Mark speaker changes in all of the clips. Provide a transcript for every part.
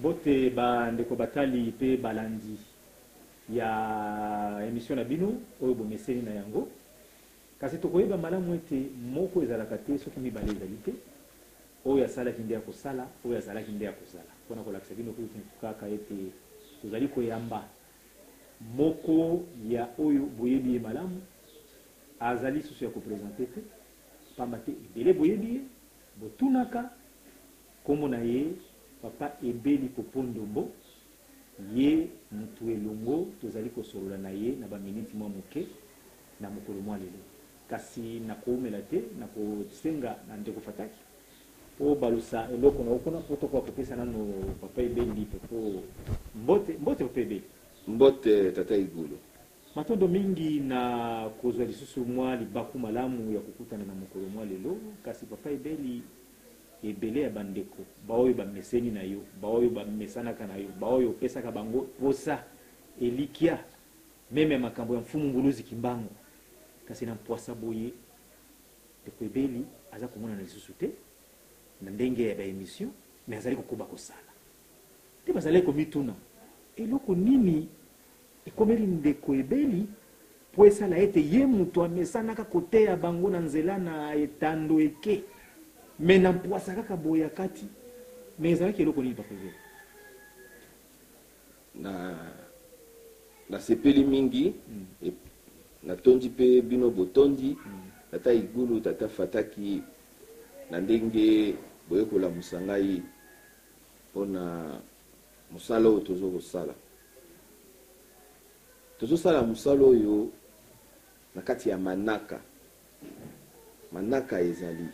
Speaker 1: bote bandeko batali pe balandi ya émission na bino oyo bomeseni na yango kasi tokoyeba malamu ete moko ezalaka te soki mibale ezali te oyo asalaki nde ya kosala oyo azalaki nde ya kozala mpona kolakisa bino kaka ete tozali koyamba moko ya oyo boyebi ye malamu azali susu ya kopresente te pamba te ebele boyebi ye botunaka kombo na ye papa ebeli popondombo ye mutu elongo tozali kosolola na ye na baminiti mwa moke na mokolo mwa lelo kasi nakoumela te nakosenga na ndeko fataki po balusa eloko na okona po tokoka kopesa nano papa ebeli po mbote papa ebeli
Speaker 2: mbote tata igulu
Speaker 1: matondo mingi na kozwa lisusu mwa libaku malamu ya kukutana na mokolo mwa lelo kasi papa ebeli ebele ya bandeko baoyo bameseni na yo baoyo bamesanaka na yo baoyo opesaka bango posa elikia meme makambo ya mfumu nguluzi kimbango kasi na mpwasa boye ndeko ebeli aza komona na lisusu te na ndenge ya baemission me azali kokoba kosala te bazali komituna eloko nini ekomeli ndeko ebeli po esala ete ye mutu amesanaka kote ya bango na nzela na etando eke me na mpwasa kaka boya kati me ezalaki eloko nini papa ebeli
Speaker 2: na sepeli mingi natondi pe bino botondi tata igulu tata fataki na ndenge boyekola musangai mpona mosala oyo tozosala mosala oyo na kati ya manaka ezali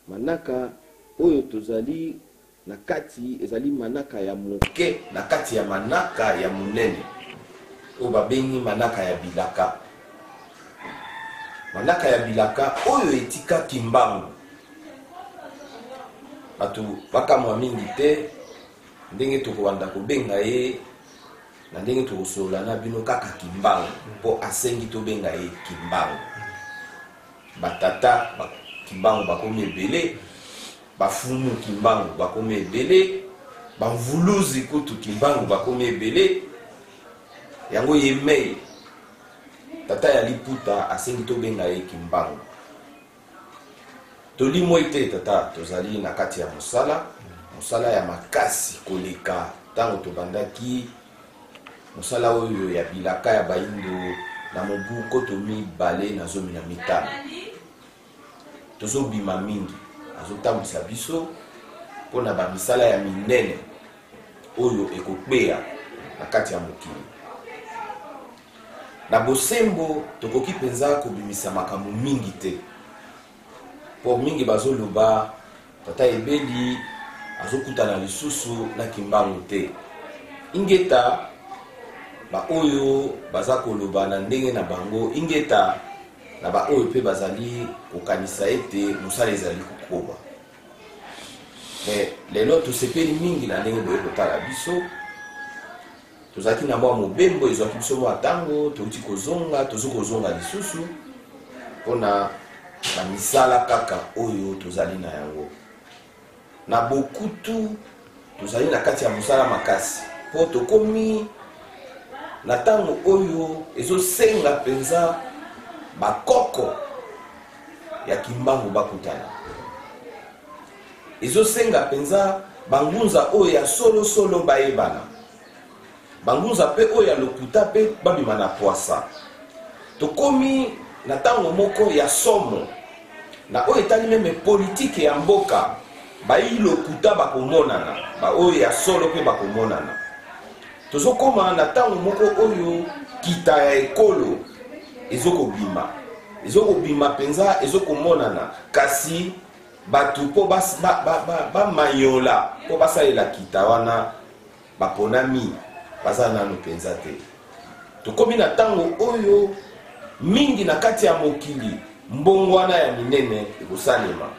Speaker 2: manaka oyo tozali na kati ezali manaka ya moke na kati ya manaka ya munene oyo babengi manaka ya bilaka oyo etika kimbangu bato bakamwa mingi te ndenge tokowanda kobenga ye na ndenge tokosolola na bino kaka kimbangu mpo asengi tobenga ye kimbangu batata kimbangu bakomi ebele bafumu kimbangu bakomi ebele bamvuluzi kutu kimbangu bakomi ebele yango yemei tata ya liputa asengi tobenga ye kimbangu tolimo ete tata tozali na kati ya mosala ya makasi koleka ntango tobandaki mosala oyo ya bilaka ya baindo na mobu koto 215 tozobima mingi azotambwisa biso mpona bamisala ya minene oyo ekokbeya na kati ya mokili na bosembo tokoki mpenza kobimisa makambo mingi te po mingi bazoloba tata ebeli azokutana lisusu na kimbangu te ingeta baoyo baza koloba na ndenge na bango ingeta na baoyo mpe bazali kokanisa ete mosala ezali kokoba me lelo tosepeli mingi na ndenge boye kotala biso tozalaki na mwa mobembo ezwaki biso mwa ntango touti tozokozonga lisusu mpona bamisala kaka oyo tozali na yango na bokutu tozali na kati ya mosala makasi mpo tokomi na ntango oyo ezosenga mpenza bakoko ya kimbangu bakutana ezosenga mpenza bangunza oyo ya solosolo bayebana bangunza mpe oyo ya lokuta mpe babima na pwasa tokomi na ntango moko ya somo na oyo etali meme politike ya mboka bayi lokuta bakomonana baoyo ya solo mpe bakomonana tozokoma na ntango moko oyo kita ya ekolo ezokobima mpenza ezokomonana kasi bato mpo bamanyola mpo basalela kita wana baponami baza nano mpenza te tokomi na ntango oyo mingi na kati ya mokili mbongwana ya minene ekosalema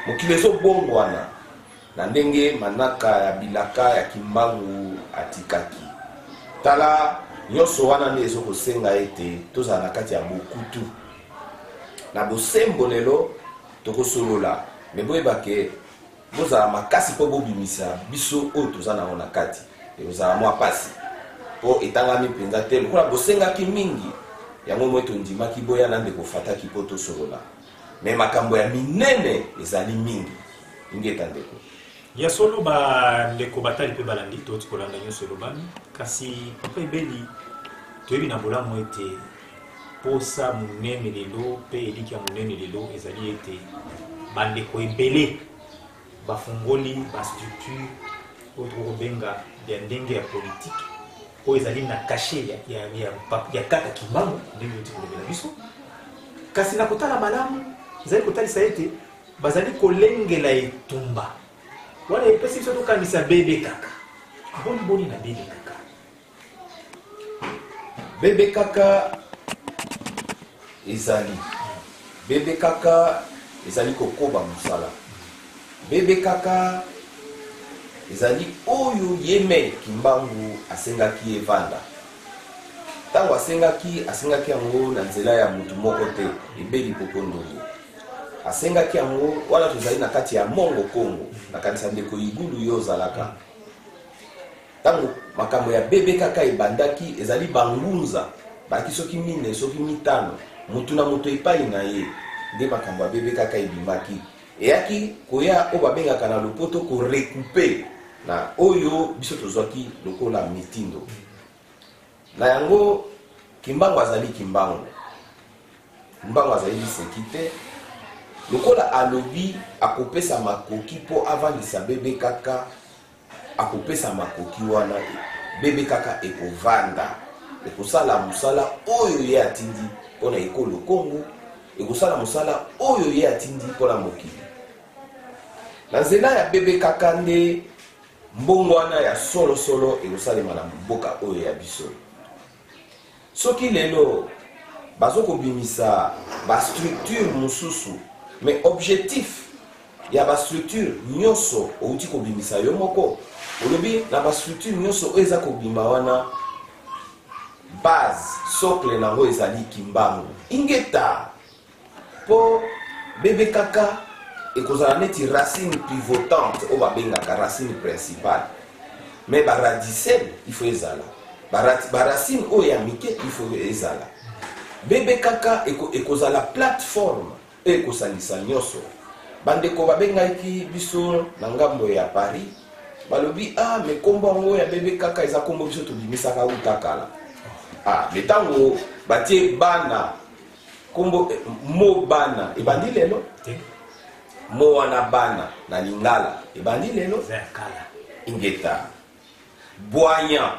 Speaker 2: mokili ezobongwana na ndenge manaka ya bilaka ya kimbangu atikaki tala nyonso wana nde ezokosenga ete tozala na kati ya bokutu na bosembo lelo tokosolola me boyebake bozala makasi mpo bobimisa biso oyo toza nango na kati ekozala mwa pasi mpo etangami mpenza te lokola bosengaki mingi yango moi tondimaki boya na ndeko fataki mpo tosolola me makambo ya minene ezali mingi ingeta ndeko
Speaker 3: ya solo ba ndeko batali mpe balandi toti kolanda nyonso elobami kasi papa ebeli toyebi na bolamu ete posa monene lelo mpe eliki ya monene lelo ezali ete bandeko ebele bafungoli bastructure oyo tokobenga ya ndenge ya politike oyo ezali na kashe ya kaka kimbangu ndenge oti kolobela biso kasi na kotala malamu ezali kotalisa ete bazali kolengela etumba wana epesi biso tokanisa bebe kaka boni na bebe kaka
Speaker 2: bebe kaka ezali bebe kaka ezali kokoba mosala bebe kaka ezali oyo yeme kimbangu asengaki evanda ntango asengaki yango na nzela ya mutu moko te ebeli pokondoli asengaki yango wana tozali na kati ya mongo kongo na kanisa ndeko igulu yo ozalaka ntango makambo ya bebe kaka ebandaki ezali bangunza baki soki mine soki mitano mutu na mutu epai na ye nde makambo ya bebe kaka ebimaki eyaki koya oyo babengaka na lopoto korecoupe na oyo biso tozwaki lokola mitindo na yango kimbangu azali kimbangu azali liseki te lokola alobi akopesa makoki mpo avandisa bebe kaka akopesa makoki wana bebe kaka ekovanda ekosala mosala oyo ye atindi mpona ekolo kongo ekosala mosala oyo ye atindi mpona mokili na nzela ya bebe kaka nde mbongo wana ya solosolo ekosalema na mboka oyo ya biso soki lelo bazokobimisa bastructure mosusu mais objectif ya bastructure nyonso outi kobimisa yo moko olobi na bastructure nyonso oyo eza kobima wana base socle nango ezali kimbangu ingeta mpo bebe kaka ekozala neti racine pivotante oyo babengaka racine principale mais baradicelle ifo ezala baracine oyo ya mike ifo ezala bebe kaka ekozala plateforme oyo ekosalisa nyonso bandeko babengaki biso na ngambo ya Paris balobi me kombo yango ya bebe kaka eza kombo biso tobimisaka utakala me ntango batie bana kombo mo bana ebandi lelo mo wana bana na lingala ebandi lelo ingeta bwanya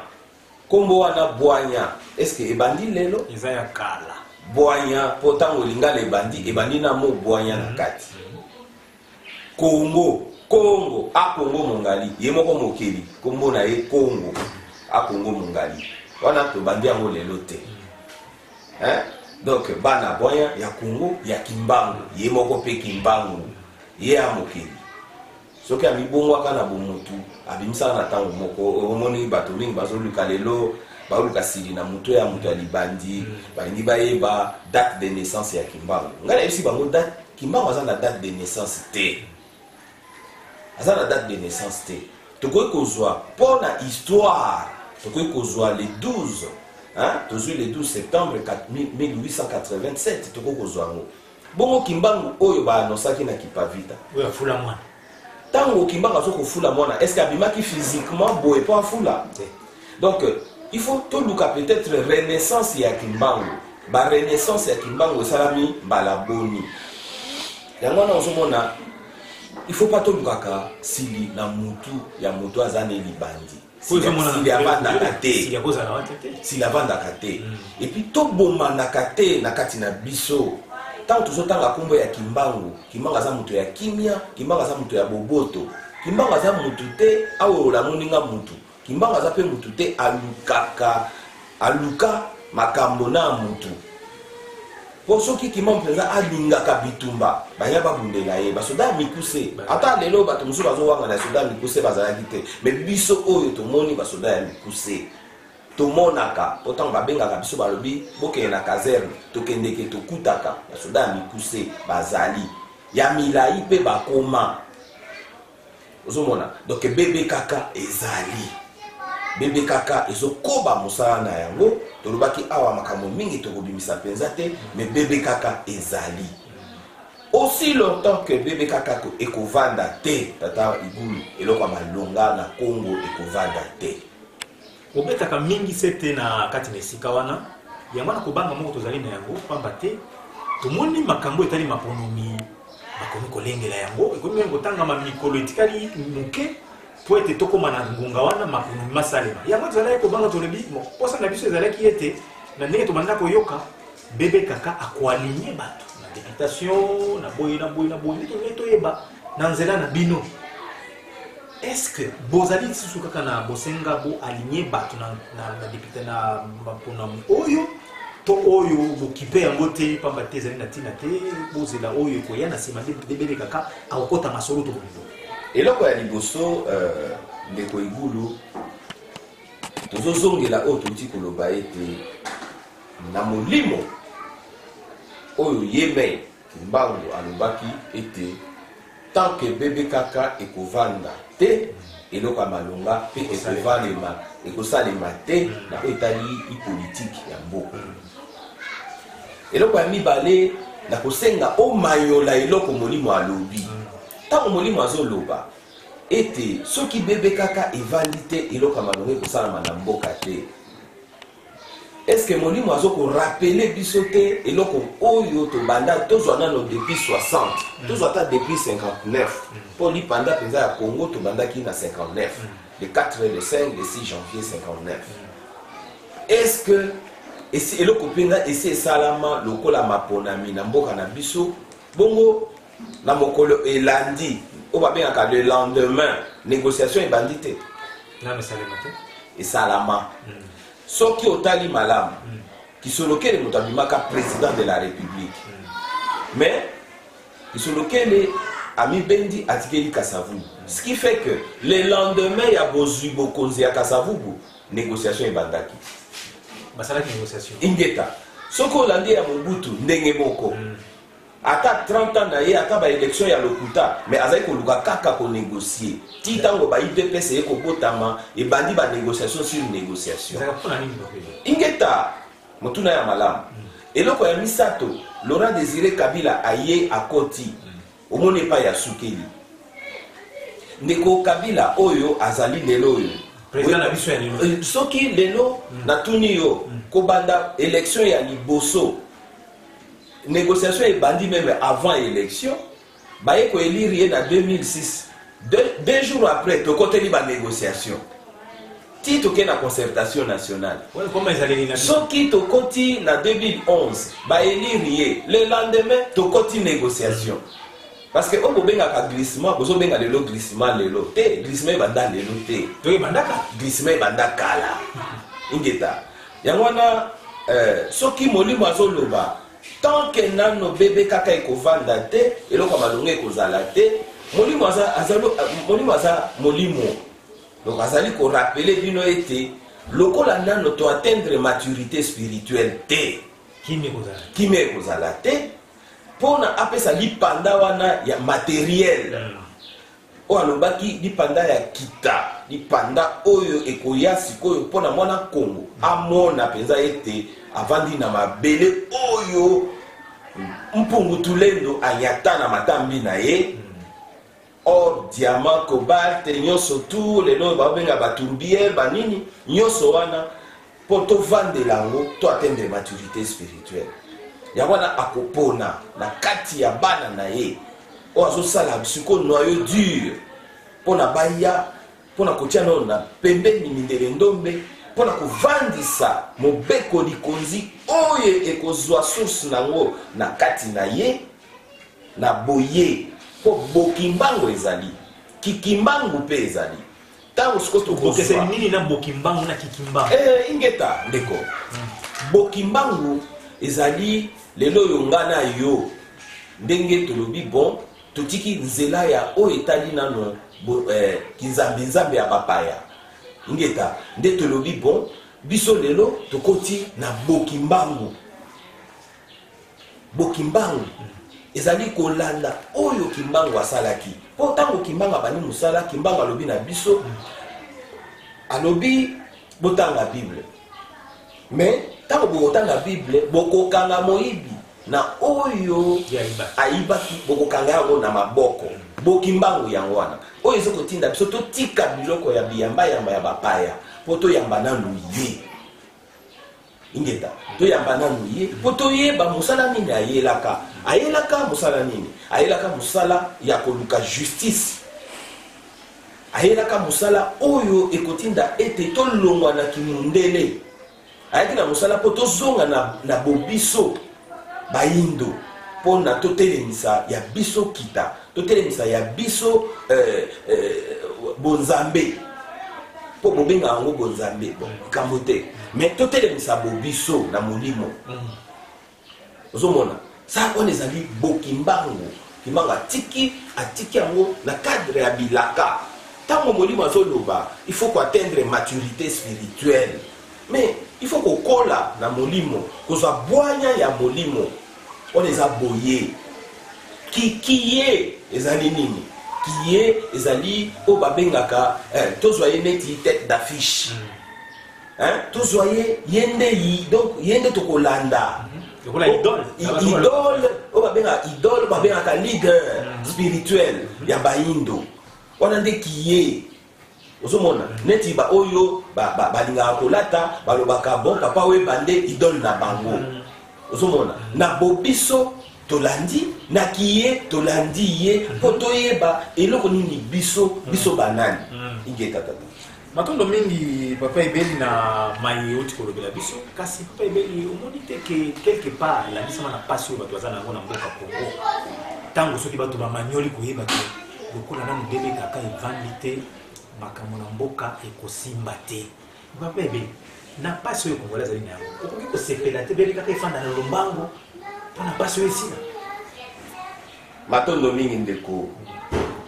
Speaker 2: kombo wana bwanya eske ebandi lelo
Speaker 3: eza ya kala
Speaker 2: bwanya po ntango lingala ebandi na mo bwanya na kati kongo akongo mongali ye moko mokeli kombo na ye kongo akongo mongali wana tobandi yango lelo te donc bana bwanya ya kongo ya kimbangu ye moko mpe kimbangu ye ya mokeli soki amibongwaka na bomutu abimisaka na ntango moko omoni bato mingi bazoluka lelo baoluka sili na moto ya moto ya libandi balingi bayeba date de naissance ya kimbangu ngai nayebisi bango date kimbangu aza na date de naissance te aza na date de naissance te tokoki kozwa mpo na histoire tokoki kozwa le 12 tozwi le 12 septembre 1887 tokoki kozwa yango bongo kimbangu oyo baanonsaki na kipavita
Speaker 3: oyo afula mwana
Speaker 2: ntango kimbangu azokofula mwana est ce que abimaki physiquement boye mpo afula donc il faut toluka peut-être renaissance ya kimbangu barenaissance ya kimbangu esalami mbala boni yango wana ozomona il faut pas tolukaka sili na mutu ya moto aza ne libandi sili avandaka te epuis tobomandaka te na kati na biso ntango tozotanga kombo ya kimbangu aza moto ya kimia kimbangu aza moto ya boboto kimbangu aza motu te awo olamoninga motu kimbangu aza mpe motu te aluka makambo na motu po soki kimbangu mpenza alingaka bitumba baya babundela ye basoda ya mikuse ata lelo bato mosusu bazowanga na soda ya mikuse bazalaki te me biso oyo tomoni basoda ya mikuse tomonaka po ntango babengaka biso balobi bokende na caserne tokendeke tokutaka basoda ya mikuse bazali ya milai mpe bakoma ozomona donc bébé kaka ezali bébé kaka ezokoba mosala na yango tolobaki awa makambo mingi tokobimisa penza te mais bébé kaka ezali aussi longtemps que bébé kaka ekovanda te tata Igulu eloko malonga na Congo ekovanda te
Speaker 3: obetaka mingi sete na kati na esika wana yango na kobanga moko tozali na yango pamba te tomoni makambo etali maponomi bakomi kolengela yango ekomi kotangama mikolo etikali moke po ete tokóma na ngonga wana maponomi masalema yango tozalaki kobanga tolobi posa na biso ezalaki ete na ndenge tobanda koyoka bébé kaka akoalinye bato na députation na boye ndenge ngai toyeba na nzela na bino. Est-ce que bozali lisusu kaka na bosenga bo aligné bato na député na maponomi oyo to oyo bokipe yango te pamba te ezali na tina te bozela oyo koya na nsima de bébé kaka akokota masolo to bolingo
Speaker 2: eloko ya liboso ndeko Igulu tozozongela oyo touti koloba ete na molimo oyo yeme Mbangu alobaki ete tant que bébé kaka ekovanda te eloko ya malonga mpe ekosalema te na oyo etali ipolitike ya mboka eloko ya mibale na kosenga omayola eloko molimo alobi ntango molimo azoloba ete soki bébé kaka evandi te eloko ya malonga ekosalama na mboka te est-ce que molimo azokorapele biso te eloko oyo tobanda tozwa nano depuis 60 tozwa ata depuis 59 mpo lipanda mpenza ya Congo tobandaki na 59 le 4 le 5 le 6 janvier 59 est-ce que eloko mpenza esi esalama lokola maponami na mboka na biso bongo na mokolo elandi oyo babengaka le lendemain négociation ebandi te esalama soki otali malamu Kisolokele moto abimaka président de la République mais Kisolokele ami bendi atikeli Kasavubu, ce qui fait que le lendemain il y a bozui bokonzi ya Kasavubu négociation ebandaki
Speaker 3: basalaki négociation
Speaker 2: ingeta soko landi ya Mobutu ndenge moko ata 30 ans na ye ata ba élection ya lokuta mais azali ko luka kaka ko négocier ti tango ba IPPC e ko botama e bandi ba négociation sur négociation ingeta motuna ya malamu eloko ya misato Laurent Désiré Kabila aye akoti omone pa ya sukeli ndeko Kabila oyo azali lelo oyo
Speaker 3: président na biso ya lelo
Speaker 2: soki lelo na tuni yo ko banda élection ya liboso négociation et bandit même avant élection baye ko élire na 2006 deux jours après to côté liba négociation ti to ke na concertation nationale
Speaker 3: comment ils allaient na
Speaker 2: soki to koti na 2011 ba élire le lendemain to koti négociation parce que on benga ka glissement bozo benga lelo glissement lelo te glissement banda lelo te
Speaker 3: to bandaka
Speaker 2: glissement banda kala ingeta yangwana soki molimo azoloba tant que nano bébé kaka ekovanda te eloko malonga ekozala te molimo aza molimo donc azali ko rappeler bino ete lokola nano to atteindre maturité spirituelle te kimi ekozala te pona apesa lipanda wana ya matériel o alobaki lipanda ya kita lipanda oyo ekoya sikoyo pona mwana Kongo amona penza ete avandi na mabele oyo mpungu tulendo anyata na matambi na ye or diamant cobalt nyoso tu lelo babenga baturbier banini nyoso wana poto vande lango to atteindre maturité spirituelle ya wana akopona na kati ya bana na ye o azosala bisiko noyau dur pona baya pona kotia no na pembeni mindele ndombe pona kovandisa mobeko likonzi oyo ekozwa source nango na kati na ye na boye po bokimbango ezali kikimbangu pe ezali tango sikoto
Speaker 3: kokese nini na bokimbangu na kikimbangu
Speaker 2: ingeta ndeko bokimbangu ezali lelo yongana yo ndenge tolobi bon totiki nzela ya oyo etali nano kinzambi ya bapaya ingeta nde tolobi bon biso lelo tokoti na bokimbangu ezali kolanda oyo kimbangu asalaki po tango kimbangu abani musala kimbangu alobi na biso alobi botanga Bible mais tango botanga Bible bokokanga moyibi na oyo aibaki bokokanga yango na maboko bokimbangu yango wana oyo ezokotinda biso totika biloko ya biyamba ya bapaya po toyamba nanu ye ingeta toyamba nanu ye po toyeba musala nini ayelaka musala nini ayelaka musala ya koluka justice ayelaka musala oyo ekotinda ete tolongwa na kimundele ayaki na musala po tozonga na bobiso bayindo po na totelemisa ya biso kita totelemisa ya biso bonzambe po bobenga yango bonzambe kambo te mais totelemisa bobiso na molimo ozomona sa on ezali bokimbangu kimbangu atiki yango na cadre ya bilaka tango molimo azoloba il faut atteindre maturité spirituelle mais il faut kokola na molimo kozwa bwanya ya molimo on eza boye kiye ezali nini kiye ezali o babengaka tozwa ye neti tête d'affiche tozwa ye yende donc yende tokolanda idole o babengaka leader spirituel ya bayindo wana nde kiye ozomona neti ba oyo balingaka kolata balobaka bon papa we bande idole na bango ozomona na bobiso tolandi na kiye tolandi ye po toyeba eloko nini biso banani ingeta tata
Speaker 3: matondo mingi papa ebeli na mai oti kolobela biso kasi papa ebeli omoni te ke quelque part la bisama na passe oyo bato baza nango na mboka Congo tango soki bato bamanioli koyeba ke lokola nanu bebe kaka evandi te makambo na mboka ekosimba te papa ebeli na passe oyo Kongola ezali na yango okoki kosepela te bebe kaka efanda na lombango mpona passe oyo esila
Speaker 2: matondo mingi ndeko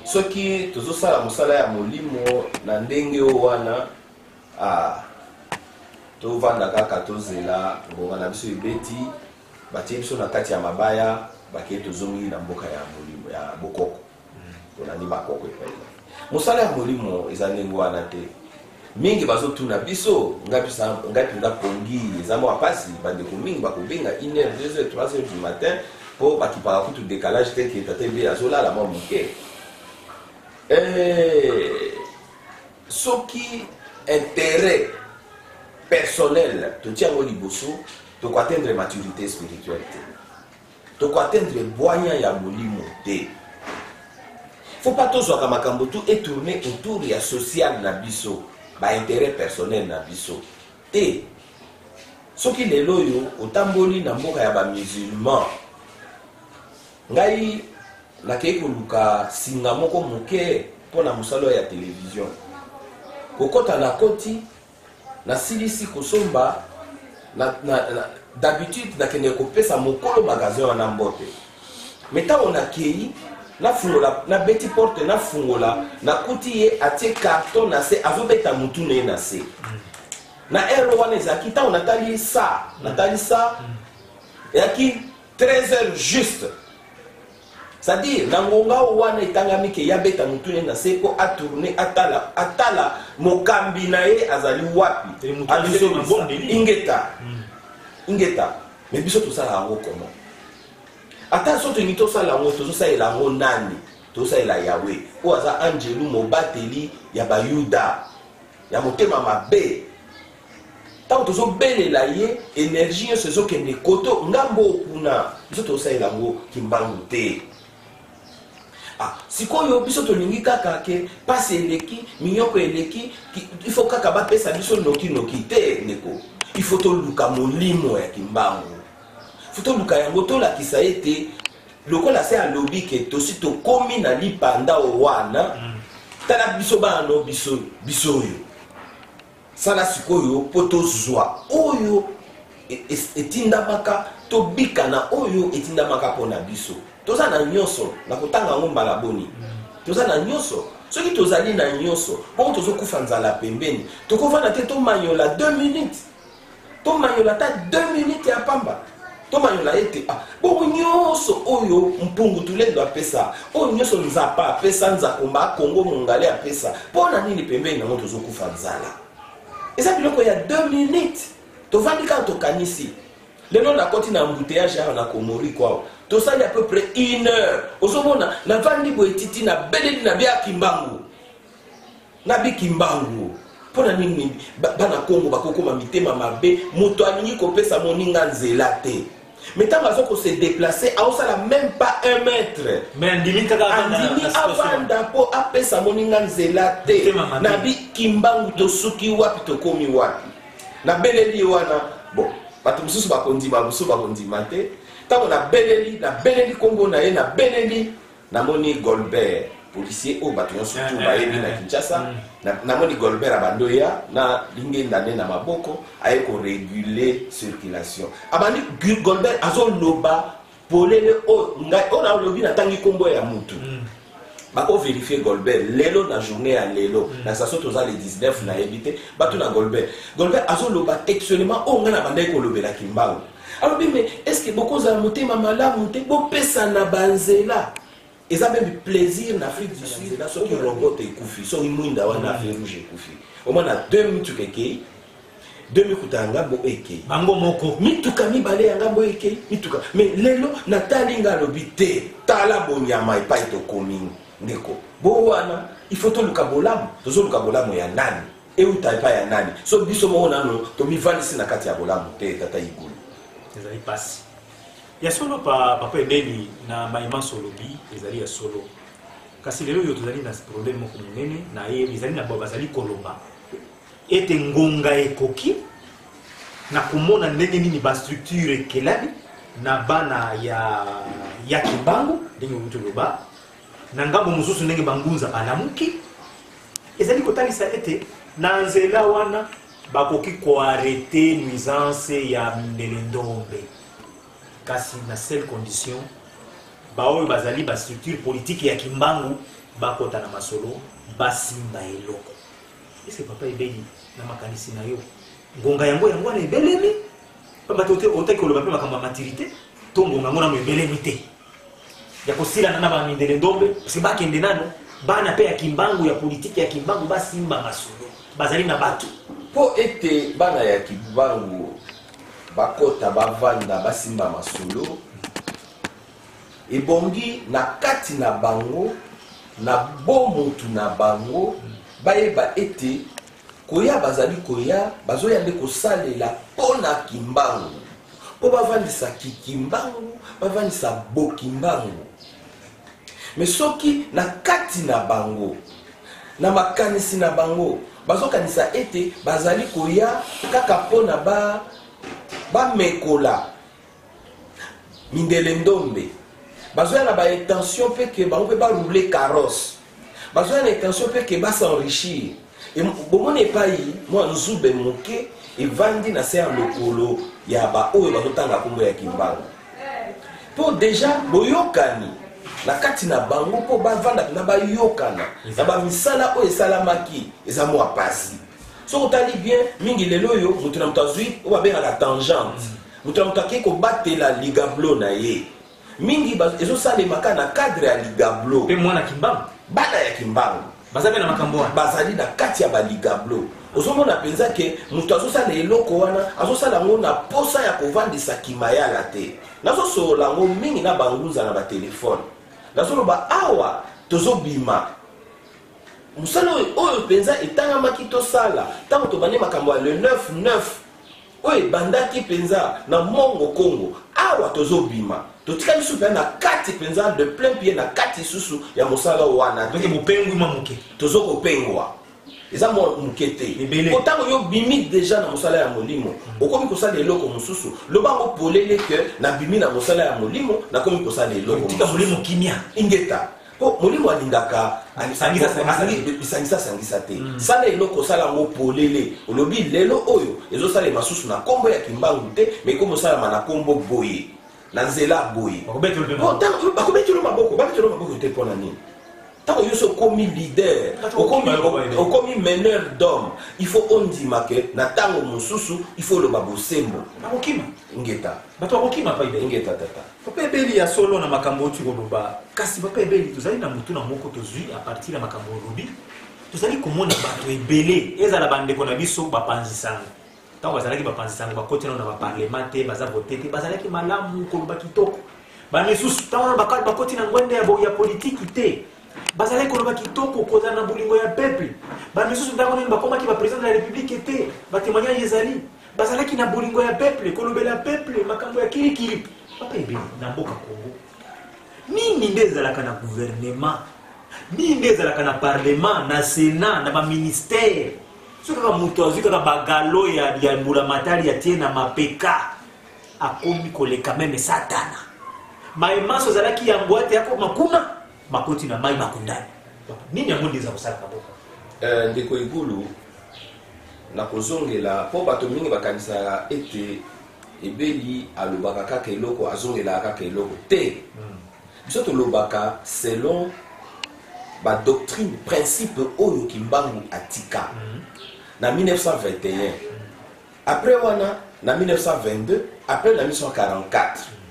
Speaker 2: soki tozosala mosala ya molimo na ndenge oyo wana tovanda kaka tozela ngonga na biso ebeti batie biso na kati ya mabaya bakeye tozongi na mboka ya molimo ya bokoko tonani bakoko epaila mosala ya molimo eza ndenge wana te mingi bazotuna biso ngai mpenza pongi eza mwa pasi bandeko mingi bakobenga 1h 2h 3h du matin po bakipaka kutu décalage te ke tate mbe azolala mwa moke soki intérêt personnel totia yango liboso tokoatteindre maturité spirituelle te tokoatteindre bwanya ya molimo te faut pas tozwaka makambo tu etourne autour ya social na biso baintérêt personnel na biso te soki lelo oyo otamboli na mboka ya bamusulman ngai nakei koluka singa moko moke mpona mosala ya télévision kokota na koti nasilisi kosomba d'habitude nakende kopesa mokolo magasin wana mbote mais ntango nakei nafungola nabeti porte nafungola nakuti ye atie carton na se azobeta mutu na ye na se na ero wana ezalaki ntango natali sa eyaki 13h juste c'est-à-dire na ngonga wana etangami ke yabeta mutu na ye na se po atourne atala mokambi na ye azali wapi ingeta mais biso tosala yango komo ata so tolingi tosala yango tozosalela yango nani tozosalela yawe oyo aza angelu mobateli ya bayuda ya motema mabe ntango tozobelela ye énergie nyonso ezokende koto ngambo okuna biso tozosalela yango kimbangu te sikoyo biso tolingi kaka ke pasi eleki minyoko eleki ifo kaka bapesa biso noki te ndeko ifo toluka molimo ya kimbangu toluka yango tolakisa ete lokola se alobi ke tosi tokomi na lipanda wana tala biso bano biso oyo sala sikoyo po tozwa oyo etindamaka tobika na oyo etindamaka mpona biso toza na nyonso na kotanga yango mbala boni toza na nyonso soki tozali na nyonso bongo tozokufa nzala pembeni tokovanda te tomanyola 2 minutes tomanyola ta 2 minutes ya pamba tomanyola ete bongo nyonso oyo mpungu tulendo apesa oyo nyonso nzapa apesa nzakomba Kongo mongale apesa mpona nini pembeni nango tozokufa nzala eza biloko ya 2 minutes tovandi kaka tokanisi lelo nakoti na embouteillage awa na Komori kwao tosali à peu près 1 heure ozomona navandi boetiti na beleli na bia kimbangu na bikimbangu mpona nini bana Kongo bakokoma mitema mabe moto alingi kopesa moninga nzela te mais tant que se déplacer aosala même pas 1 mètre
Speaker 3: mais andimi kaka
Speaker 2: avanda po apesa moninga nzela te na bikimbangu tosuki wapi tokomi wapi na beleli wana bon bato mosusu bakondima te ntango na beleli Kongo na ye na beleli namoni Golbert policier oyo bato nyonso tu bayebi na Kinshasa namoni Golbert abandoya na lingenda nde na maboko aye koregule circulation abandi Golbert azoloba polele oyo ngai oyo nalobi natangi kombo ya mutu bako vérifier Golbert lelo na journée ya lelo na station toza le 19 na ebité bato na Golbert azoloba textuellement oyo ngai na bandai kolobela kimbangu alors mais est-ce que beaucoup za motema malamu te bopesa na banzela eza même plaisir na Afrique du Sud là soki robot ekufi soki mwinda wana Afrique rouge ekufi au moins na 2 minutes keke 2 minutes ngambo eke
Speaker 3: bango moko
Speaker 2: mituka mibale ya ngambo eke mituka mais lelo natalinga lobité tala bonyama epai tokomi ndeko bo wana il faut toluka bolamu tozoluka bolamu ya nani euta epai ya nani so biso mo nano to mivandisi na kati ya bolamu te tata igulu
Speaker 3: ezali pasi ya solo papa ebeli na maima solobi ezali ya solo kasi lelo yo tozali na problème moko monene na ye ezali na bazali koloba ete ngonga ekoki na komona ndenge nini ba structure ekelali na bana ya kimbangu ndenge utoloba na ngambo mosusu ndenge bangunza balamuki ezali kotalisa ete na nzela wana bakoki koarrêter nuisance ya Mindele Ndombe kasi na seule condition baoyo bazali ba structure politique ya kimbangu bakota na masolo basimba eloko ese papa ebeli na makanisi na yo ngonga yango na ebelemi pamba tote otaki koloba pe makambo maturité to ngonga ngona mo ebelemi te ya kosila na ba Mindele Ndombe sibakende nano bana pe ya kimbangu ya politique ya kimbangu basimba masolo bazali na batu
Speaker 2: po ete bana ya kimbangu bakota bavanda basimba masolo ebongi na kati na bango na bomutu na bango bayeba ete koya bazali koya bazoya nde kosalela pona kimbangu po bavandisa kimbangu bavandisa bokimbangu mais soki na kati na bango na makanisi na bango bazokanisa ete bazali koya kaka pona bamekola Mindele Ndombe bazoya na ba intention pe ke bango pe ba rouler carrosse bazoya na intention pe ke ba s'enrichir et bomone pai moi nzube moke evandi na se ya lokolo ya ba oyo bazotanga kombo ya kimbangu po déjà boyokani na kati na bango po bavanda na bayokana na bamisala oyo esalamaki eza mwa pasi so otali bien mingi lelo yo mutu na mutu azwi oyo babengaka tangente mutu na mutu akei kobatela ligablo na ye mingi ezosalemaka na cadre ya ligablo
Speaker 3: pe mwana kimbangu
Speaker 2: bana ya kimbangu
Speaker 3: bazali na makambo wana
Speaker 2: bazali na kati ya baligablo ozomona mpenza ke mutu azosala eloko wana azosala yango na posa ya kovandisa kimayala te nazosolola yango mingi na bangunza na batelefone nazoloba awa tozobima musala oyo mpenza etangamaki tosala ntango tobandi makambo ya le 9 oyo ebandaki mpenza na mongo Kongo awa tozobima totikali susu mpenza na kati mpenza de plein pied na kati susu ya mosala wana
Speaker 3: te mopengwi mamuke
Speaker 2: tozokopengwa eza moke te otango yo bimi deja na mosala ya molimo okomi kosala eloko mosusu lobango polele ke na bimi na mosala ya molimo nakomi kosala eloko
Speaker 3: tika molimo kimia
Speaker 2: ingeta po molimo alingaka bisangisa sangisa te sala eloko sala ngo polele olobi lelo oyo ezosala masusu na kombo ya kimbangu te mais kombo sala na kombo boye na nzela boye bakobetelo maboko te pona nini tant que yo komi leader komi meneur d'homme il faut on dit que na tango mususu il faut le babosembo
Speaker 3: bakokima
Speaker 2: ngeta
Speaker 3: bato bakokima pa ibe
Speaker 2: ngeta tata
Speaker 3: papa ebeli ya solo na makambo tu koloba kasi papa ebeli tozali na mutu na moko tozwi à partir ya makambo olobi tozali komona bato ebele ezala bandeko na biso bapanzisango tango bazalaki bapanzisango bakoti na baparlement te baza vote te bazalaki malamu koloba kitoko bamisusu tango bakoti na ngwende ya politiki te bazalaki koloba kitoko kozala na bolingo ya peuple bamisusu ntango nini bakomaki bapresident de la république te batémoignage ezali bazalaki na bolingo ya peuple kolobela peuple makambo ya kirikiri papa ebeli na mboka Congo nini nde ezalaka na gouvernement nini nde ezalaka na parlement na sénat na baministère soki kaka moto azwi kaka bagalo ya mbulamatari ya tie na mapeka akomi koleka meme satana maemaso ezalaki yango ate yako makuna makoti na mai makundani nini yango nde eza kosala kaboka
Speaker 2: ndeko Igulu na kozongela po bato mingi bakanisaka ete ebeli alobaka kaka eloko azongela kaka eloko te biso tolobaka selon badoctrine principe oyo kimbangu atika na 1921 après wana na 1922 après na 1944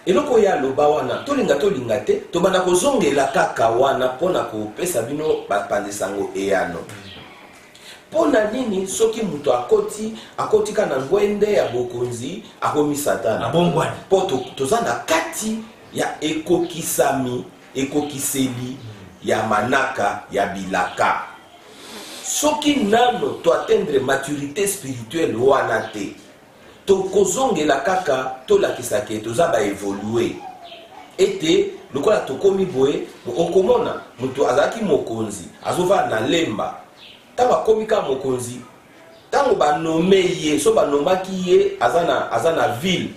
Speaker 2: eloko ya loba wana tolinga te tobanda kozongela kaka wana pona kopesa bino bapanzisango eyano pona nini soki muto akoti kana ngwende ya bokonzi akomi satana
Speaker 3: bongwani
Speaker 2: po toza na kati ya ekokiseli ya manaka ya bilaka soki nano to atteindre maturité spirituelle wana te tokozongela kaka tolakisaka toza baévolue ete lokola tokomi boye okomona mutu azalaki mokonzi azova na lemba ntango akomi kaka mokonzi ntango banome ye so banomaki ye aza na ville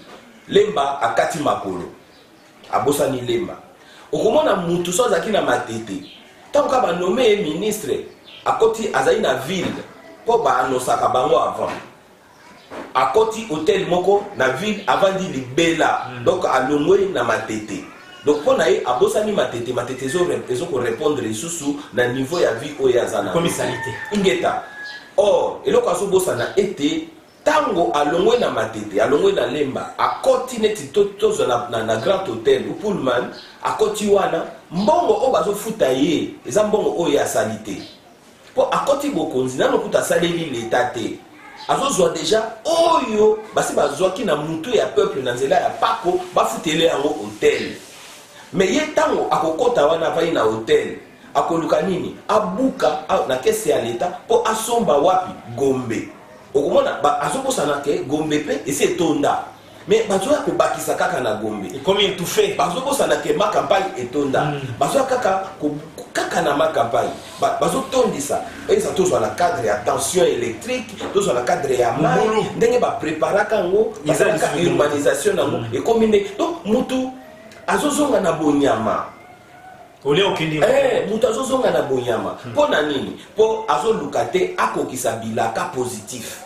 Speaker 2: lemba akati makolo abosani lemba okomona mutu so azalaki na matete ntango kaka banome ye ministre akoti azali na ville mpo baanosaka bango avant akoti hotel moko na ville avandi libela donc alongwe na matete donc pona ye abosani matete ezo ko répondre lisusu na niveau ya vie oyo azana
Speaker 3: komisalité
Speaker 2: ingeta or eloko azobosana ete tango alongwe na matete alongwe na lemba akoti neti tozwa na grand hotel ou pullman akoti wana mbongo oyo bazofuta ye eza mbongo oyo asali te po akoti bokonzi nano kuta asaleli leta te azozwa deja oyo basi bazwaki na mutu ya peuple na nzela ya pako bafutele yango hotel mais ye tango akokota wana vai na hotel akoluka nini abuka na kese ya leta po asomba wapi Gombe okomona azobosana ke Gombe pe esi etonda mais bazoya kobakisa kaka na Gombe
Speaker 3: comme étouffé
Speaker 2: bazobosana ke ma campagne etonda bazoya kaka na ma campagne bazotondisa eza tozwa na cadre ya tension électrique tozwa na cadre ya mai ndenge bapreparaka yango bazalaka urbanisation nango ekomi nde donc mutu azozonga na bonyama mutu azozonga na bonyama mpo na nini mpo azoluka te akokisa bilaka positif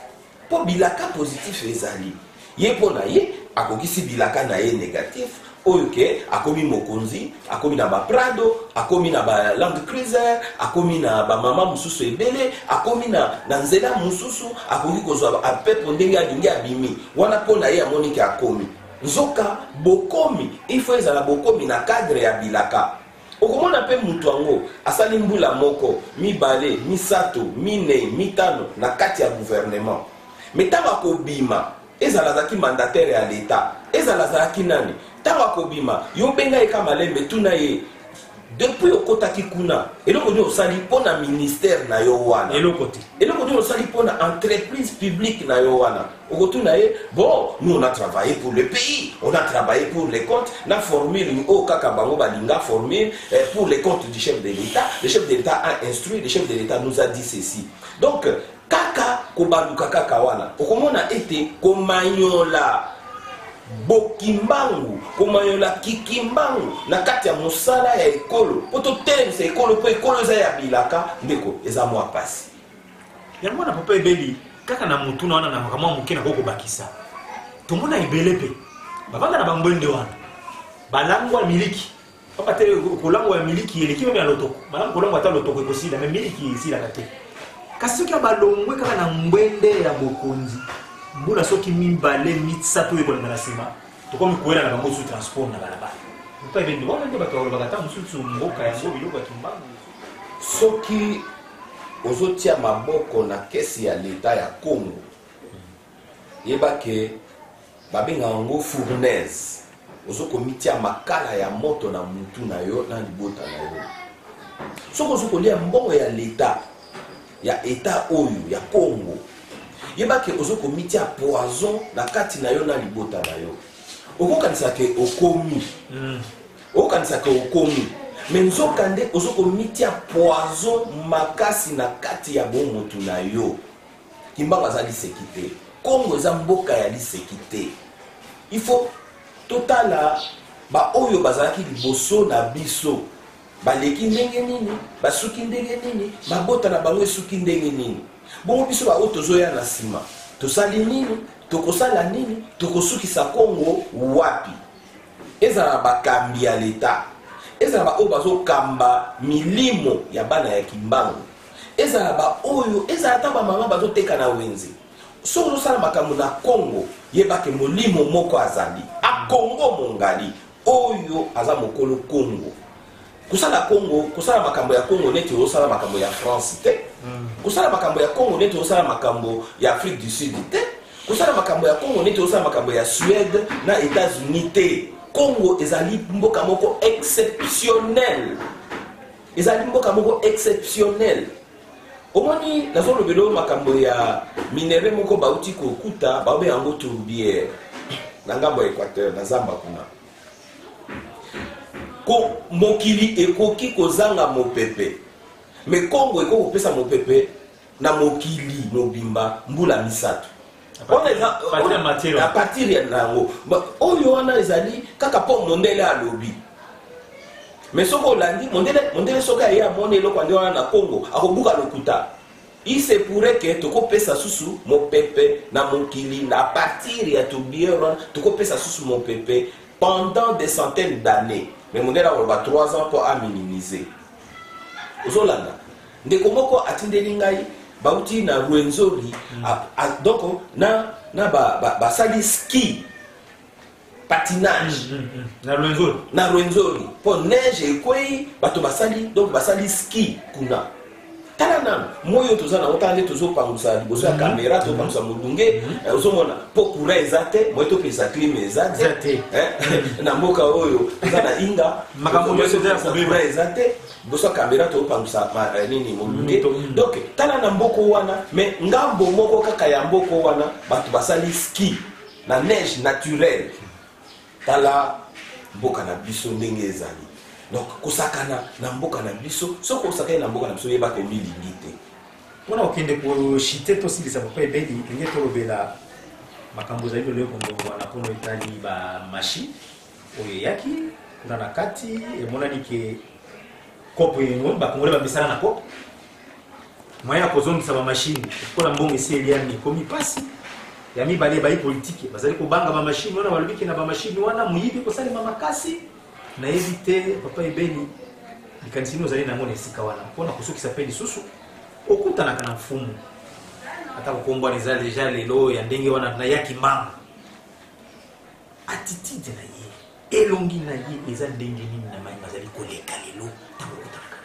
Speaker 2: mpo bilaka positif ezali ye mpo na ye akokisi bilaka na ye négatif oyo ke akomi mokonzi akomi na baprado akomi na baland cruiser akomi na bamama mosusu ebele akomi na nzela mosusu akoki kozwa apepo ndenge alingi abimi wana mpo na ye amoniki akomi nzoka bokomi ifo ezala bokomi na cadre ya bilaka okomona mpe mutu yango asali mbula moko mibale misato minei mitano na kati ya gouvernement me ntango akobima ezala azalaki mandataire ya leta ezala azalaki nani ntango akobima yo benga ye ka malembe tuna ye depuis okotaki kuna eloko nini osali mpo na ministère na yo wana eloko nini osali mpo na entreprise publique na yo wana okotuna ye bon nous on a travaillé pour le pays on a travaillé pour les comptes na formule oyo kaka bango balinga formule pour les comptes du chef de l'État le chef de l'État a instruit le chef de l'État nous a dit ceci donc kaka kobaluka kaka wana okomona ete komanyola bokimbangu komanyola kikimbangu na kati ya mosala ya ekolo po totelemisa ekolo po ekolo eza ya bilaka ndeko eza mwa pasi
Speaker 3: yango na papa ebeli kaka na mutu na wana na makambo moke na kokobakisa tomona ebele pe bavanda na bangwende wana balangwa miliki papa te kolango ya miliki eleki même ya lotoko malamu kolango ata lotoko ekosila mais miliki esilaka te kasi soki abalongwe kaka na ngwende ya bokonzi mbula soki mibale mitsato ekolanda na nsima tokomi koyela na bango su transport na balabala mpa ebeni wana nde bato balobaka ata mosusu mboka yango biloko ya kimbangu
Speaker 2: soki ozotia maboko na kesi ya leta ya Congo yeba ke babenga yango fournaise ozokomitia makala ya moto na mutu na yo na libota na yo soko ozokolia mbongo ya leta ya eta oyo ya Congo yeba ke ozokomitia poison na kati na yo na libota na yo okokanisa ke okomi okokanisa ke okomi mais nzokande ozokomitia poison makasi na kati ya bomotu na yo kimbango azali sekite Congo eza mboka ya lisekite il faut totala ba oyo bazalaki liboso na biso baleki ndenge nini basuki ndenge nini mabota na bango esuki ndenge nini bongo biso ba oyo tozoya na nsima tosali nini tokosala nini tokosukisa Congo wapi ezala bakambi ya leta ezala ba oyo bazokamba milimo ya bana ya kimbangu ezala ba oyo ezala ta bamama bazoteka na wenze soki ozosala makambo na Congo yebake molimo moko azali akongo mongali oyo aza mokolo Congo kusala Congo kusala makambo ya Congo neti ozosala makambo ya France te kusala makambo ya Congo neti ozosala makambo ya Afrique du Sud te kusala makambo ya Congo neti ozosala makambo ya Suède na États-Unis te Congo ezali mboka moko exceptionnel ezali mboka moko exceptionnel omoni nazolobelo makambo ya minere moko bauti kokuta babe yango tourbière na ngambo ya Équateur na Zamba kuna ko mokili ekoki kozanga mopepe mais Congo eko kopesa mopepe na mokili mobimba mbula misato a partir ya nango oyo wana ezali kaka po mondele alobi mais soko olandi mondele soka ya mone eloko ande wana na Congo akobuka lokuta il se pourrait que tokopesa susu mopepe na mokili na partir ya tobiero tokopesa susu mopepe pendant des centaines d'années mais mondele a 3 ans pour à minimiser ozolanda ndeko moko atindeli ngai bauti na Rwenzori donc na basali ski patinage na Rwenzori po neige ekwei bato basali donc basali ski kuna tala na moyo tozana otande tozopangusa liboso ya kamera topangusa modunge ozomona po kura ezate moyo topesa clim ezate na mboka oyo tozana inga
Speaker 3: makambo nyonso
Speaker 2: kura ezate boso kamera topangusa nini modunge donc tala na mboko wana mais ngambo moko kaka ya mboko wana bato basali ski na neige naturelle tala mboka na biso ndenge ezali donc kosakana na mboka na biso soko osakana na mboka na biso yeba ke milingi te
Speaker 3: wana okende ko shite to silisa papa ebedi ndenge tolobela makambo za hilo leo kondo wana kono etali ba machine oyo yaki kuna na kati emonani ke kopo yeno ba kongole ba misala na kopo moya kozongisa ba machine ko na mbongo eseli yani komi pasi ya mibale ba politique bazali ko banga ba machine wana balobiki na ba machine wana muyibi ko sali mama kasi na éviter papa ebeni likanisi ozali na mona esika wana mpona kosukisa pe lisusu okutanaka na mfumu ata kokombwa eza deja lelo ya ndenge wana na yaki mama attitude na ye elongi na ye eza ndenge nini na mai bazali koleka lelo ntango okutanaka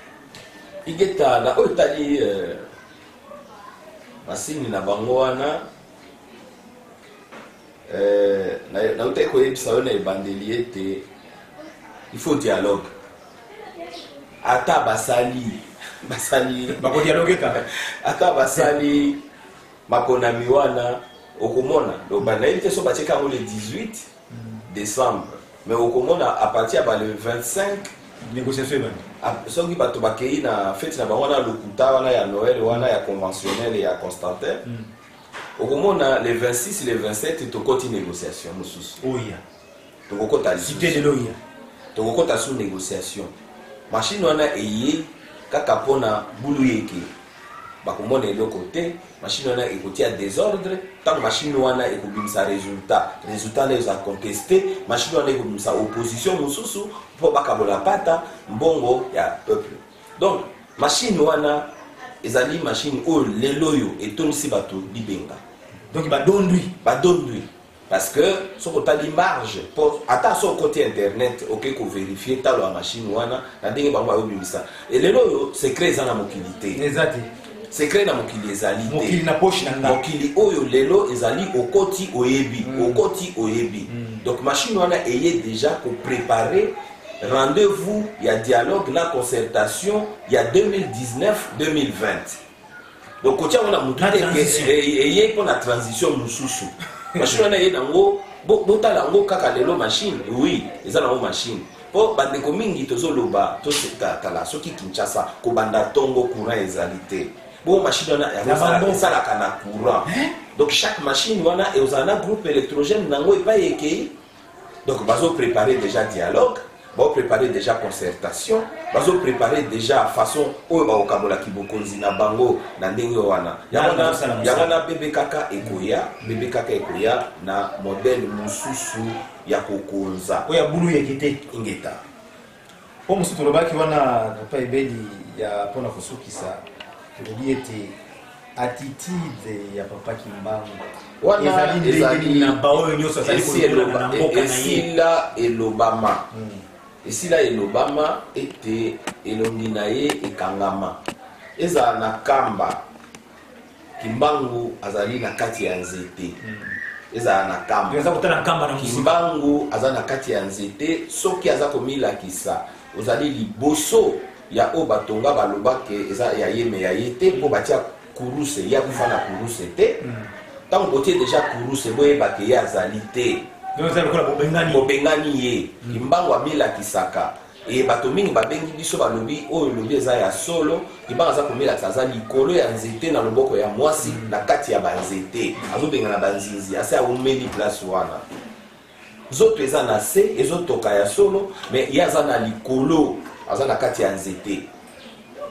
Speaker 2: igeta na oyo tali masini na bango wana na utaki koyebisa yo na ebandeli ete il faut dialogue ata basali
Speaker 3: bako dialogue kaka
Speaker 2: ata basali makonami wana okomona donc banayebi so batieka ngo le 18 décembre mais okomona à partir ya le 25
Speaker 3: négociation ebandi
Speaker 2: soki bato bakei na fete na bango wana lokuta wana ya Noël wana ya conventionnel ya Constantin okomona le 26 le 27 tokoti négociation mosusu
Speaker 3: oya
Speaker 2: tokokota
Speaker 3: cité de l'oya
Speaker 2: tokokota sous négociation machine wana eye kaka pona bulu yeke bakomona eloko te machine wana ekotia désordre tant machine wana ekobimisa résultat na eza contesté machine wana ekobimisa opposition mosusu mpo bakabola pata mbongo ya peuple. Donc machine wana ezali machine oyo lelo oyo etonisi bato libenga,
Speaker 3: donc badondwi
Speaker 2: parce que ce côté marge pour attention côté internet OK ko vérifier talo la machine wana na ndenge bango ayobimisa et lelo secret za na mokilité
Speaker 3: exact
Speaker 2: secret na mokili ezali te
Speaker 3: mokili na poche na nga
Speaker 2: mokili oyo lelo ezali okoti oyebi donc machine wana eye déjà ko préparer rendez-vous il y a dialogue la concertation il y a 2019-2020 donc kotia wana mutute eye pour la transition mususu machine wana ye nango botala ngo kaka lelo machine oui eza nango machine po bandeko mingi tozoloba tosekala soki Kinshasa ko banda tongo courant ezali te bo machine wana ya salaka na courant donc chaque machine wana ezana groupe électrogène nango epai ekei donc bazo préparer déjà dialogue bazo préparer déjà concertation bazo préparer déjà façon oyo bakokabola kibokonzi na bango na ndenge wana yana BBKK ekoya na modèle mususu ya kokonza
Speaker 3: oya bulu yekite
Speaker 2: ingeta
Speaker 3: po mususu lobaki wana papa ebeli ya pona kosukisa tulobi ete attitude ya papa Kimbangu
Speaker 2: wana ezali
Speaker 3: na baoyo nyoso azali kolona na mboka na ye esila elobama ete elongi na ye ekangama eza na kamba Kimbangu azali na kati ya nzete eza na kamba Kimbangu aza na kati ya nzete soki aza komilakisa ozali liboso ya o batonga balobake eza ya yeme ya yete po batia kuruse ya kufana kuruse te tant botie déjà kuruse boyebake ya azali te bobengani ye Kimbangu amilakisaka e bato mingi babengi biso balobi oyo lobi eza ya solo Kimbangu aza komilakisa aza likolo ya nzete na loboko ya mwasi na kati ya banzete azobenga na banzinzi ase aumeli place wana zoto eza na se ezotoka ya solo mais ye aza na likolo aza na kati ya nzete.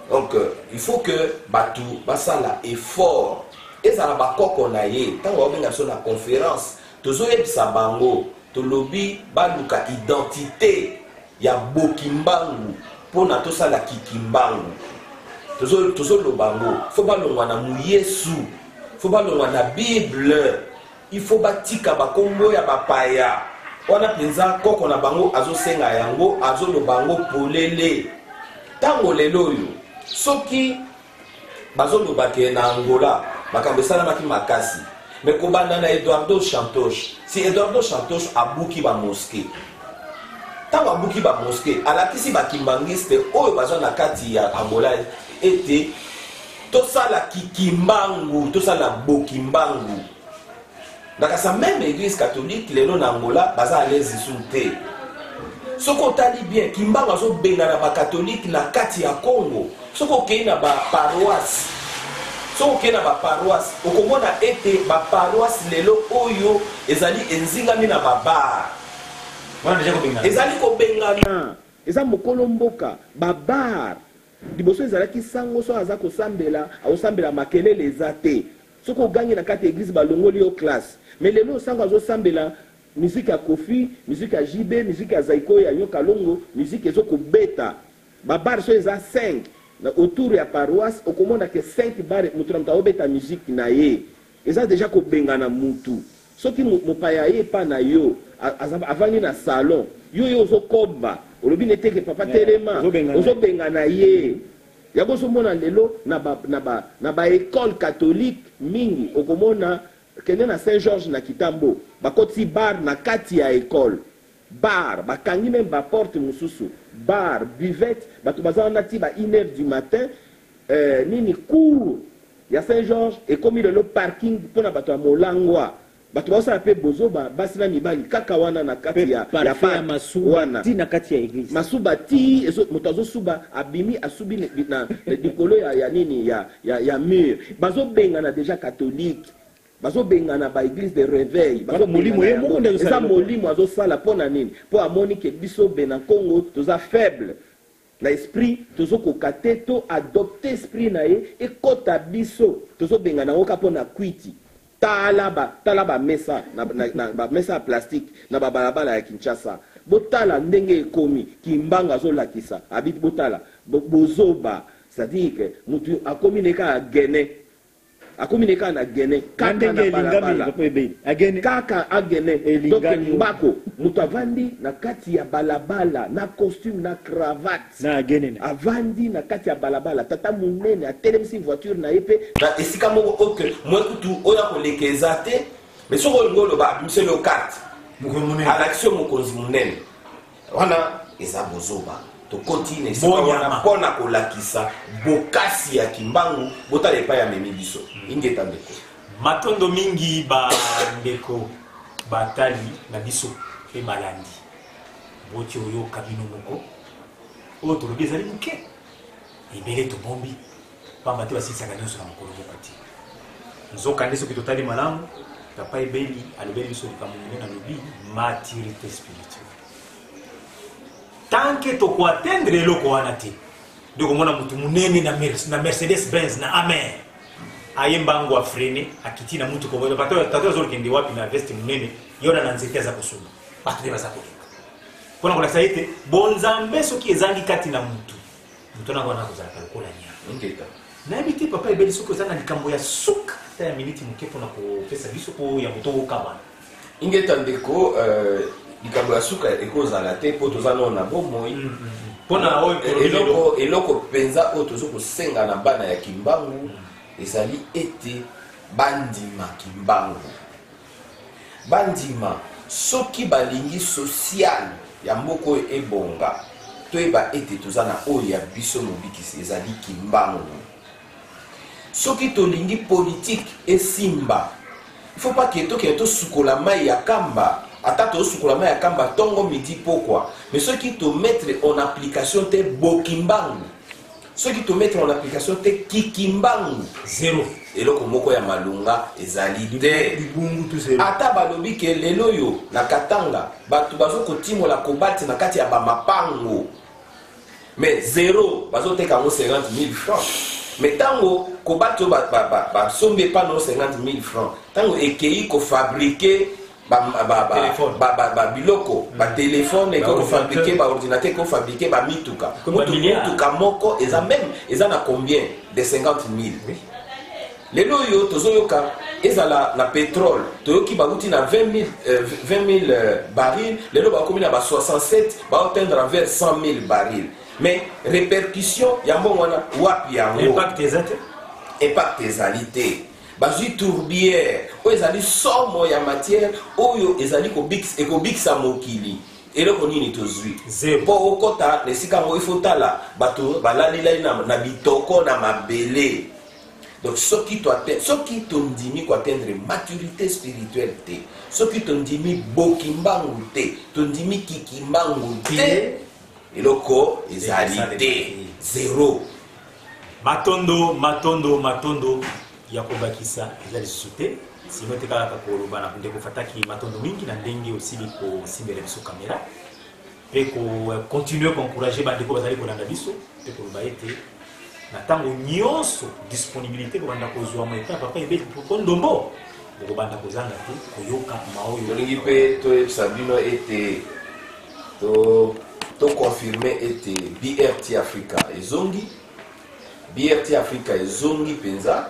Speaker 3: Donc il faut que bato basala effort ezala bakoko na ye ntango babenga biso na conférence tozoyebisa bango tolobi baluka identité ya Bokimbangu pona tosala Kikimbangu tozoloba bango fo balongwa na muyesu fo balongwa na Bible il faut batika bakombo ya bapaya wana penza koko na bango azosenga yango azoloba bango polele tango lelo yo soki bazoloba ke na Angola makambo esalamaki makasi mais kobanda na Eduardo Santos si Eduardo Santos abuki ba mosquée tango abuki ba mosquée alakisi ba kimbangiste oyo bazwa na kati ya Angola ete tosala Kikimbangu tosala Bokimbangu nakasa même église catholique lelo na Angola baza à l'aise sunte soko tali bien Kimbangu azo benga na ba catholique na kati ya Congo soko kei na ba paroisse soko kei na ba paroisse okomona ete ba paroisse lelo oyo ezali enzingami na ba bar wana deja ko benga
Speaker 2: ezali ko bengana eza mokolo mboka ba bar liboso ezalaki sango so aza kosambela aosambela makelele eza te soko gangi na kati église balongoli yo classe mais lelo sango azosambela musique ya Kofi, musique ya JB, musique ya Zaiko ya Nyoka Longo, musique ezoko beta. Ba bar so eza 5 autour ya paroisse okomona ke 5 bar mutu na mtaobe ta musique na ye. Eza déjà ko bengana mutu. Soki mopaya ye pa na yo avani na salon. Yo ozokoba, olobi neteke papa telema, ozobengana ye. Yabo so mona lelo na ba école catholique mingi okomona kende na Saint-Georges na Kitambo bakoti bar na kati ya école bar bakangi même ba porte mususu bar buvette bato bazana ti ba 1h du matin nini cour ya Saint-Georges et comme le parking pona bato ya molangwa bato basala pe bozoba basina mibali kaka wana na kati ya
Speaker 1: masuba ti na kati ya église
Speaker 2: masuba ti motazo suba abimi asubi na dikolo ya nini ya mur bazo benga na déjà catholique bazo bengana ba église de réveil bazo molimo ye mo ndeza molimo azo sala pona nini po amoni ke biso be na Congo toza faible
Speaker 4: na esprit tozo kokate to adopter esprit na ye ekota biso tozo benga na oka pona kwiti tala ba mesa na ba mesa plastique na ba balabala ya Kinshasa botala ndenge ekomi kimbanga zo lakisa abiti botala bozoba c'est-à-dire que mutu akomineka akomineka na gene kaka na balabala kaka agene donc mbako mutu avandi na kati ya balabala na costume na cravate
Speaker 1: na agene
Speaker 4: avandi na kati ya balabala tata munene atelemisi voiture na yepe
Speaker 2: na esika moko oke mwetu oya kolekeza te mais soko ngolo ba monsieur le carte à l'action mokonzi munene wana eza bozoba to continue wana pona kolakisa bokasi ya kimbangu botale pa ya memi biso ingeta ndeko
Speaker 3: matondo mingi ba ndeko batali na biso pe malandi boti oyo kabino moko o to robeza limuke ibele to bombi pamba te basisaka nyonso na mokolo mokati nzoka ndeso kitotali malamu papa ebeli alobeli biso likambo na lobi maturité spirituelle tant que to ko atteindre eloko wana te ndeko mona mutu munene na Mercedes Benz na amen ayembango afrene akiti na mutu ko tato zolo kende wapi na veste munene yona na nzete za kusuma batu de baza koleka pona kola saite bonzambe soki ezangi kati na mutu na kona kozala kola nya
Speaker 2: ingeta
Speaker 3: na ebiti papa ebeli soko zana likambo ya suka ta ya miniti muke pona ko pesa biso ko ya muto okabana
Speaker 2: ingeta ndeko likambo ya suka ekozala te po tozana na bomoi
Speaker 3: pona
Speaker 2: eloko penza oyo tozo kosenga na bana ya kimbangu ezali ete bandima kimbangu bandima soki balingi social ya mboko oyo ebonga toyeba ete tozana oyo ya biso mobikisi ezali kimbangu soki tolingi politique esimba il faut pas que tosukola mai ya kamba ata tosukola mai ya kamba tongo midi pourquoi mais soki to mettre en application te bokimbangu soki to mettre en application te kikimbangu
Speaker 3: zéro
Speaker 2: eloko moko ya malunga ezali te ata balobi ke lelo yo na Katanga batu bazokotimola kobati na kati ya bamapango mais zéro bazoteka ngo 50,000 francs mais tango kobato sombe pas non 50,000 francs tango ekei ko fabriquer biloko ba téléphone ko fabriquer ba ordinateur ko fabriquer ba mituka mituka moko eza même eza na combien de 50,000 lelo yo tozoyoka ezala na pétrole toyoki baguti na 20,000 barils lelo bakomi na ba 67 ba atteindre vers 100,000 barils mais répercussion ya mbongo wana wapi yango impact ezali te bazwi tourbière oyo ezali somo ya matière oyo ezali ekobikisa mokili eloko nini tozwi mpo okota na esika yango ifotala bato balalilai na bitoko na mabele donc soki tondimi koatteindre maturité spirituelle te soki tondimi bokimbangu te tondimi kikimbangu te eloko ezali te zéro
Speaker 3: matondo ya kobakisa ezali sute sino te kaka koloba na ndeko fataki matondo mingi na ndenge osili ko simbele biso kamera pe ko continuer ko encourager bandeko bazali kolanda biso pe koloba ete na tango nyonso disponibilité ko banda kozwa mo eta papa ebe ko ndombo ko banda kozanga te koyoka maoyo
Speaker 2: olingi pe to sabino ete to confirmer ete BRT Africa ezongi penza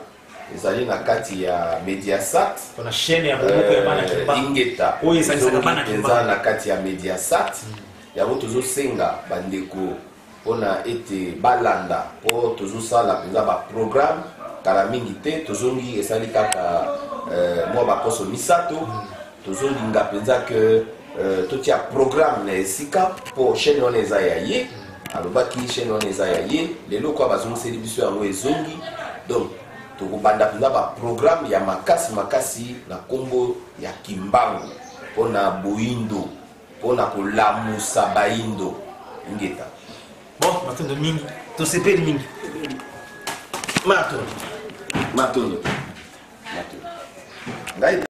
Speaker 2: ezali na kati ya Mediasat
Speaker 3: kuna chaîne ya bongo ya bana kimba
Speaker 2: ingeta
Speaker 3: oyo ezali bana kimba
Speaker 2: na kati ya Mediasat ya moto zosenga bandeko pona ete balanda po tozosala penza ba programme kala mingi te tozongi esali kaka mwa baposo misato tozolinga penza que totia programme na esika po chaîne wana eza ya ye alobaki chaîne wana eza ya ye lelo kwa bazongiseli biso yango ezongi donc tokobanda penza baprogramme ya makasi na kombo ya kimbangu mpona boindo mpona kolamusa baindo ingeta
Speaker 3: bon matondo mingi tosepeli mingi
Speaker 2: matondo ngai